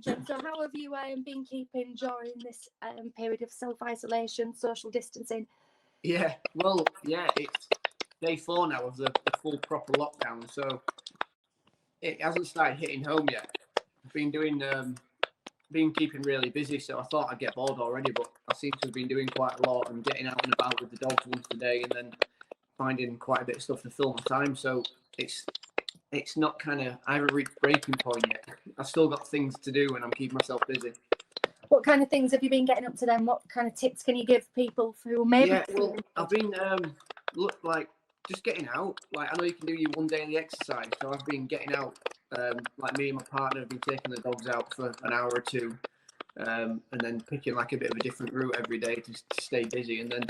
James, so how have you been keeping during this period of self-isolation, social distancing? Yeah, well, yeah, it's day 4 now of the full proper lockdown, so it hasn't started hitting home yet. I've been keeping really busy, so I thought I'd get bored already, but I seem to have been doing quite a lot and getting out and about with the dogs once a day, and then finding quite a bit of stuff to fill my time. So it's not I haven't reached breaking point yet. I've still got things to do, and I'm keeping myself busy. What kind of things have you been getting up to then? What kind of tips can you give people who maybe? Yeah, well, I've been just getting out. Like, I know you can do your one daily exercise, so I've been getting out. Like, me and my partner have been taking the dogs out for an hour or two, and then picking like a bit of a different route every day to stay busy. And then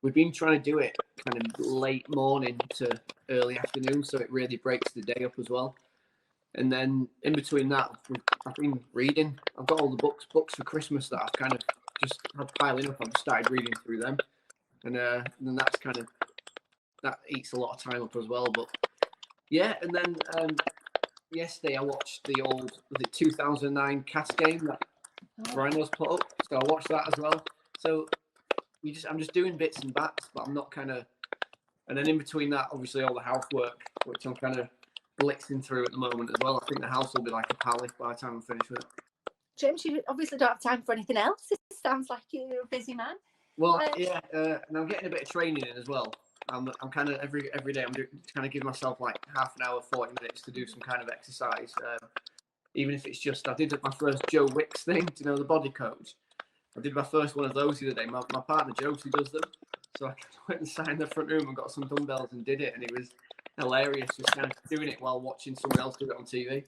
we've been trying to do it kind of late morning to early afternoon, so it really breaks the day up as well. And then in between that, I've been reading. I've got all the books for Christmas that I've kind of just had piling up. I've just started reading through them, and then that eats a lot of time up as well. But yeah, and then yesterday I watched the old 2009 cast game that Rhinos put up, so I watched that as well. So I'm just doing bits and bats, but I'm not and then in between that, obviously all the housework, which I'm kind of blitzing through at the moment as well. I think the house will be like a palace by the time I'm finished with it. James, you obviously don't have time for anything else. It sounds like you're a busy man. Well, yeah, and I'm getting a bit of training in as well. I'm kind of every day I'm kind of giving myself like half an hour, 40 minutes to do some kind of exercise. Even if it's just, I did my first Joe Wicks thing, do you know, the body coach. I did my first one of those the other day. My partner Josie does them, so I went and sat in the front room and got some dumbbells and did it, and it was hilarious just kind of doing it while watching someone else do it on TV.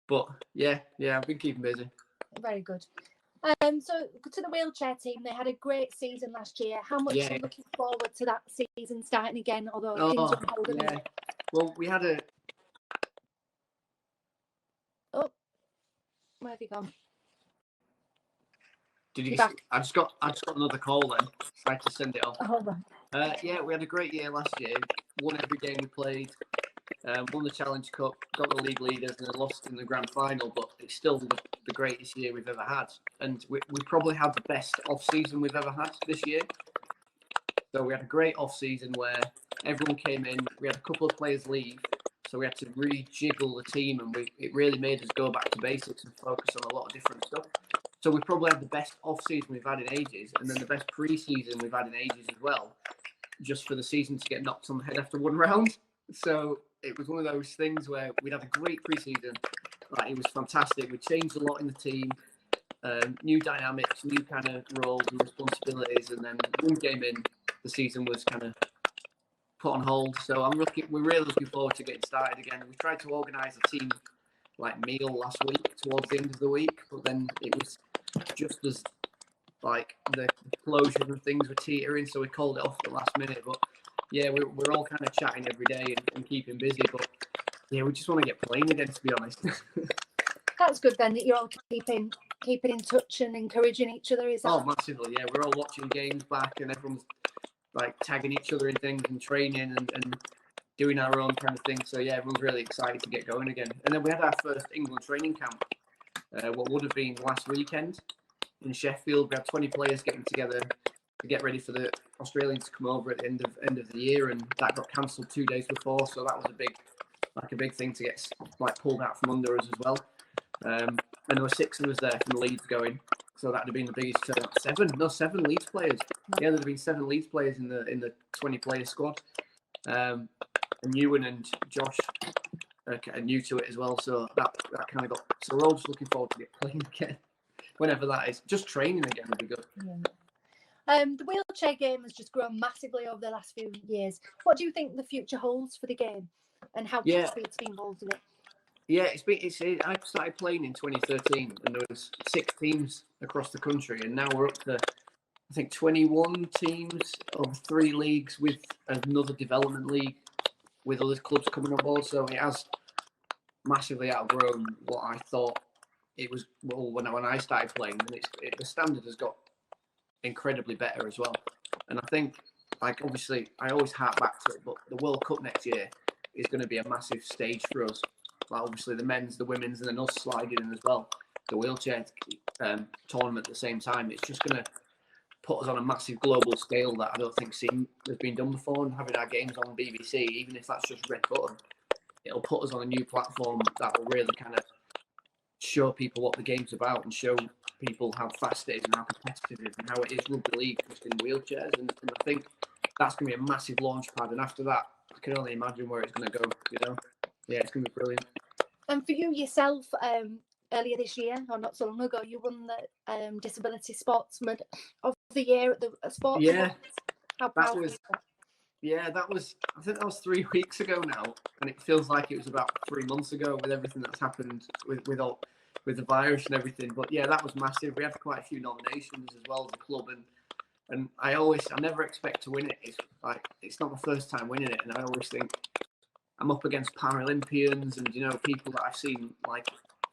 But yeah, I've been keeping busy. Very good. So to the wheelchair team, they had a great season last year. How much are you looking forward to that season starting again? Although things are holding. Yeah. Well, we had a. Oh, where have you gone? Did you? I just got another call then. I had to send it off. Oh, right. Yeah, we had a great year last year. Won every game we played. Won the Challenge Cup, got the league leaders, and lost in the grand final. But it's still the greatest year we've ever had, and we probably had the best off season we've ever had this year. So we had a great off season where everyone came in. We had a couple of players leave, so we had to rejiggle the team, and it really made us go back to basics and focus on a lot of different stuff. So we probably had the best off season we've had in ages, and then the best pre-season we've had in ages as well. Just for the season to get knocked on the head after one round. So it was one of those things where we'd had a great pre-season. Like, it was fantastic. We changed a lot in the team, new dynamics, new kind of roles and responsibilities, and then one game in, the season was kind of put on hold. So we're really looking forward to getting started again. We tried to organise a team meal last week towards the end of the week, but then it was just as the closures and things were teetering, so we called it off at the last minute. But yeah, we're all kind of chatting every day and keeping busy. But yeah, we just want to get playing again, to be honest. That's good then, that you're all keeping in touch and encouraging each other. Is that? Oh, massively, yeah. We're all watching games back, and everyone's tagging each other in things and training and doing our own kind of thing. So yeah, everyone's really excited to get going again. And then we had our first England training camp, what would have been last weekend in Sheffield. We had 20 players getting together to get ready for the Australians to come over at the end of the year, and that got cancelled 2 days before. So that was a big thing to get pulled out from under us as well. And there were 6 of us there from Leeds going, so that would have been the biggest turnout. 7 Leeds players. Yeah, there'd have been 7 Leeds players in the 20-player squad. And Ewan and Josh are new to it as well, so that kind of got. So we're all just looking forward to get playing again, whenever that is. Just training again would be good. Yeah. The wheelchair game has just grown massively over the last few years. What do you think the future holds for the game, and how it's been involved in it? Yeah, I started playing in 2013, and there was 6 teams across the country, and now we're up to, I think, 21 teams of 3 leagues with another development league with other clubs coming on board. So it has massively outgrown what I thought it was when I started playing, and the standard has got incredibly better as well. And I think, obviously, I always hark back to it, but the World Cup next year is going to be a massive stage for us. Obviously the men's, the women's, and then us sliding in as well. the wheelchair tournament at the same time, it's just going to put us on a massive global scale that I don't think has been done before. And having our games on BBC, even if that's just red button, it'll put us on a new platform that will really kind of show people what the game's about and show people how fast it is and how competitive it is and how it is rugby league just in wheelchairs. And I think that's going to be a massive launch pad. And after that, I can only imagine where it's going to go, you know. Yeah, it's going to be brilliant. And for you yourself, earlier this year, or not so long ago, you won the Disability Sportsman of the Year at the Sports Yeah, Awards. How proud was that? Yeah, I think that was 3 weeks ago now, and it feels like it was about 3 months ago with everything that's happened with the virus and everything. But yeah, that was massive. We had quite a few nominations as well as a club, and I never expect to win it. It's not my first time winning it, and I always think I'm up against Paralympians and, you know, people that I've seen like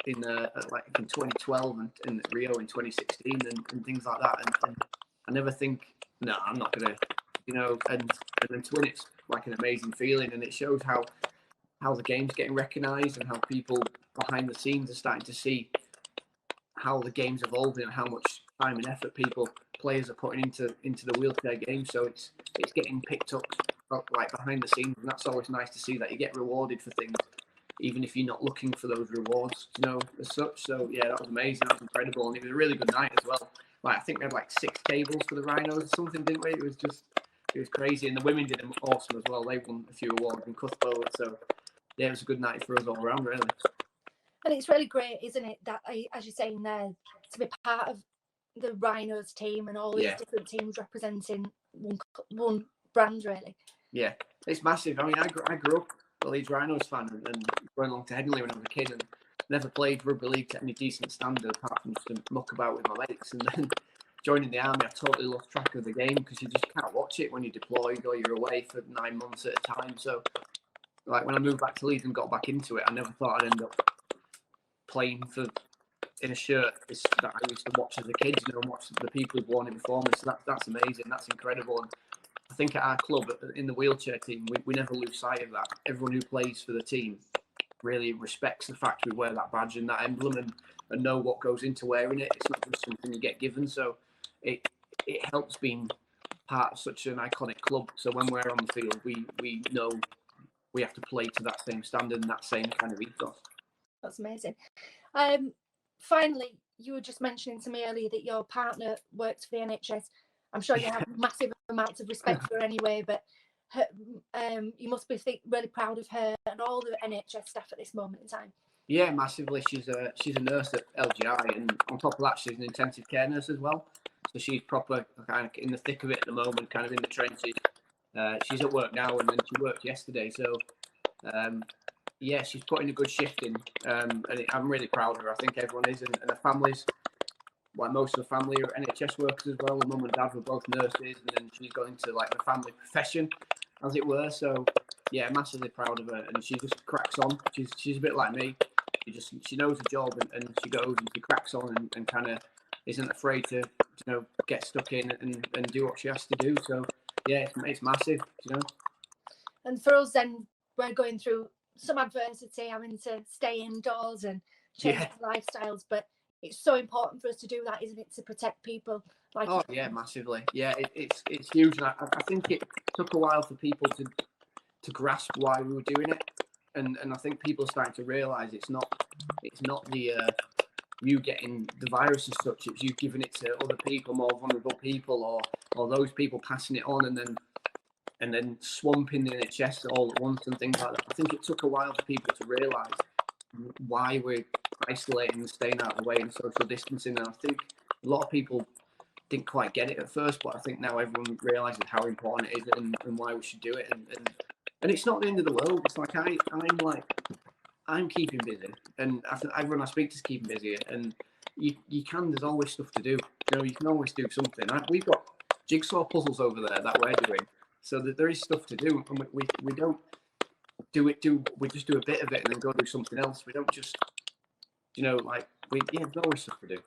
in 2012 and in Rio in 2016 and things like that, and I never think, no, I'm not gonna, you know, and then to win it's like an amazing feeling, and it shows how the game's getting recognised and how people behind the scenes are starting to see how the game's evolving and how much time and effort players are putting into the wheelchair game. So it's getting picked up like behind the scenes, and that's always nice to see that you get rewarded for things, even if you're not looking for those rewards, you know, as such. So yeah, that was amazing. That was incredible, and it was a really good night as well. Like I think we had like 6 tables for the Rhinos or something, didn't we? It was crazy, and the women did awesome as well. They won a few awards in Cuthbert, so yeah, it was a good night for us all around, really. And it's really great, isn't it, that, as you're saying there, to be part of the Rhinos team and all these different teams representing one brand, really. Yeah, it's massive. I mean, I grew up a Leeds Rhinos fan and going along to Headingley when I was a kid, and never played rugby league to any decent standard apart from just to muck about with my mates. And then joining the army, I totally lost track of the game because you just can't watch it when you're deployed or you're away for 9 months at a time. So, like when I moved back to Leeds and got back into it, I never thought I'd end up playing in a shirt that I used to watch as a kid, you know, and watch the people who've worn it before me. So that's amazing. That's incredible. And I think at our club, in the wheelchair team, we never lose sight of that. Everyone who plays for the team really respects the fact we wear that badge and that emblem and know what goes into wearing it. It's not just something you get given. So it helps being part of such an iconic club. So when we're on the field, we know we have to play to that same standard and that same kind of ethos. That's amazing. Finally, you were just mentioning to me earlier that your partner works for the NHS. I'm sure you have massive amounts of respect for her anyway, but you must be really proud of her and all the NHS staff at this moment in time. Yeah, massively. She's a nurse at LGI, and on top of that, she's an intensive care nurse as well. So she's proper kind of in the thick of it at the moment, kind of in the trenches. She's at work now, and then she worked yesterday. So yeah, she's putting a good shift in, and I'm really proud of her. I think everyone is, and her families, like most of the family, are NHS workers as well. Her mum and dad were both nurses, and then she's going to like the family profession, as it were. So yeah, massively proud of her, and she just cracks on. She's a bit like me. She knows the job, and she goes and she cracks on and kind of isn't afraid to, you know, get stuck in and do what she has to do. So yeah, it's massive, you know. And for us, then, we're going through some adversity, having to stay indoors and change lifestyles, but it's so important for us to do that, isn't it, to protect people like yeah, massively. Yeah, it's huge, and I think it took a while for people to grasp why we were doing it, and I think people are starting to realise it's not the you getting the virus as such, it's you giving it to other people, more vulnerable people, or those people passing it on, and then swamping the NHS all at once and things like that. I think it took a while for people to realise why we're isolating and staying out of the way and social distancing. And I think a lot of people didn't quite get it at first, but I think now everyone realises how important it is and why we should do it. And it's not the end of the world. It's like I'm keeping busy, and everyone I speak to is keeping busy. And there's always stuff to do. You know, you can always do something. We've got jigsaw puzzles over there that we're doing. So there is stuff to do, and we don't we just do a bit of it and then go do something else. We don't just, you know, there's always stuff to do.